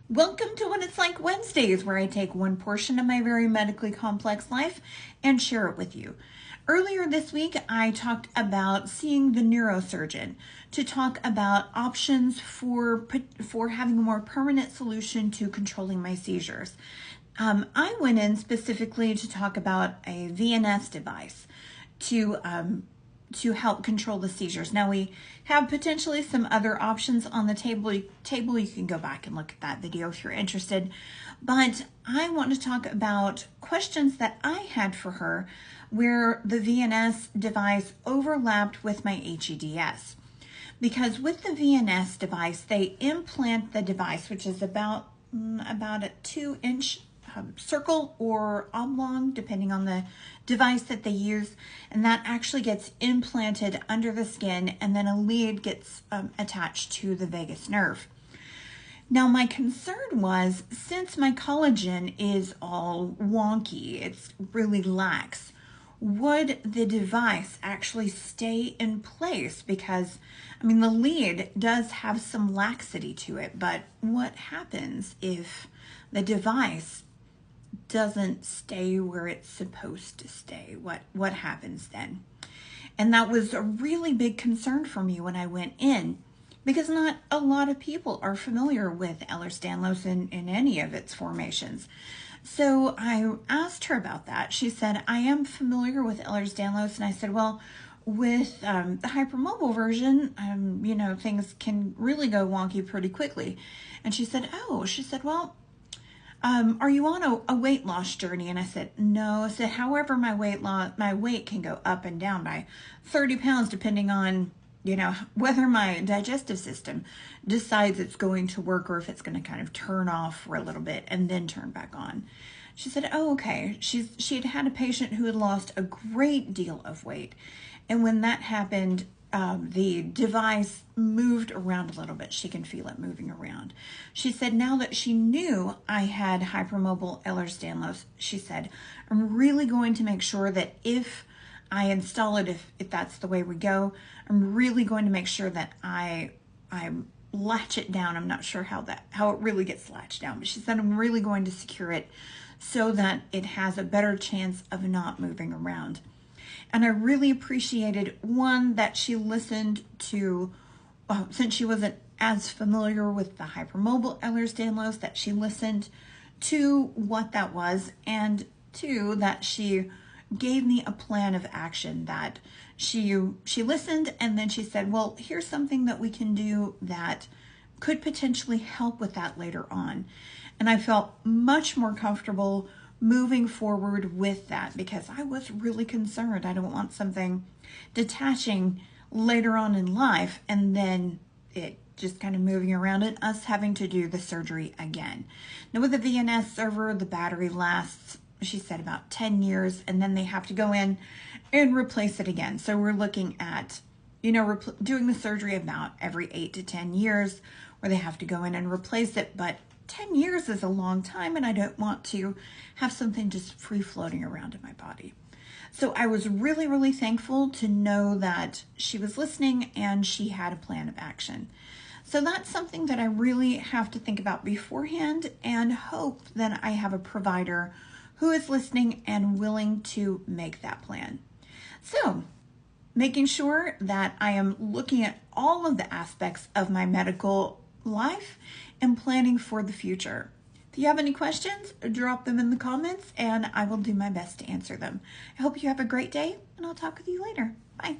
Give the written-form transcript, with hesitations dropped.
Welcome to What It's Like Wednesdays, where I take one portion of my very medically complex life and share it with you. Earlier this week, I talked about seeing the neurosurgeon to talk about options for having a more permanent solution to controlling my seizures. I went in specifically to talk about a VNS device to help control the seizures. Now we have potentially some other options on the table. You can go back and look at that video if you're interested. But I want to talk about questions that I had for her where the VNS device overlapped with my hEDS. Because with the VNS device, they implant the device, which is about a 2-inch circle or oblong, depending on the device that they use, and that actually gets implanted under the skin, and then a lead gets attached to the vagus nerve. Now, my concern was, since my collagen is all wonky, it's really lax, would the device actually stay in place? Because, I mean, the lead does have some laxity to it, but what happens if the device doesn't stay where it's supposed to stay? What happens then? And that was a really big concern for me when I went in, because not a lot of people are familiar with Ehlers-Danlos in any of its formations. So I asked her about that. She said, I am familiar with Ehlers-Danlos. And I said, well, with the hypermobile version, things can really go wonky pretty quickly. And she said, well, are you on a weight loss journey? And I said, no. I said, however, my weight can go up and down by 30 pounds, depending on, whether my digestive system decides it's going to work or if it's going to kind of turn off for a little bit and then turn back on. She said, oh, okay. She had a patient who had lost a great deal of weight. And when that happened, the device moved around a little bit. She can feel it moving around. She said now that she knew I had hypermobile Ehlers-Danlos, she said, I'm really going to make sure that if I install it, if that's the way we go, I'm really going to make sure that I latch it down. I'm not sure how it really gets latched down, but she said I'm really going to secure it so that it has a better chance of not moving around. And I really appreciated, one, that she listened to, since she wasn't as familiar with the hypermobile Ehlers-Danlos, that she listened to what that was, and two, that she gave me a plan of action, that she listened, and then she said, well, here's something that we can do that could potentially help with that later on. And I felt much more comfortable moving forward with that, because I was really concerned. I don't want something detaching later on in life and then it just kind of moving around and us having to do the surgery again. Now with the VNS server, the battery lasts, she said, about 10 years, and then they have to go in and replace it again. So we're looking at, doing the surgery about every 8 to 10 years where they have to go in and replace it. But 10 years is a long time, and I don't want to have something just free floating around in my body. So I was really, really thankful to know that she was listening and she had a plan of action. So that's something that I really have to think about beforehand, and hope that I have a provider who is listening and willing to make that plan. So making sure that I am looking at all of the aspects of my medical life and planning for the future. If you have any questions, drop them in the comments and I will do my best to answer them. I hope you have a great day, and I'll talk with you later. Bye.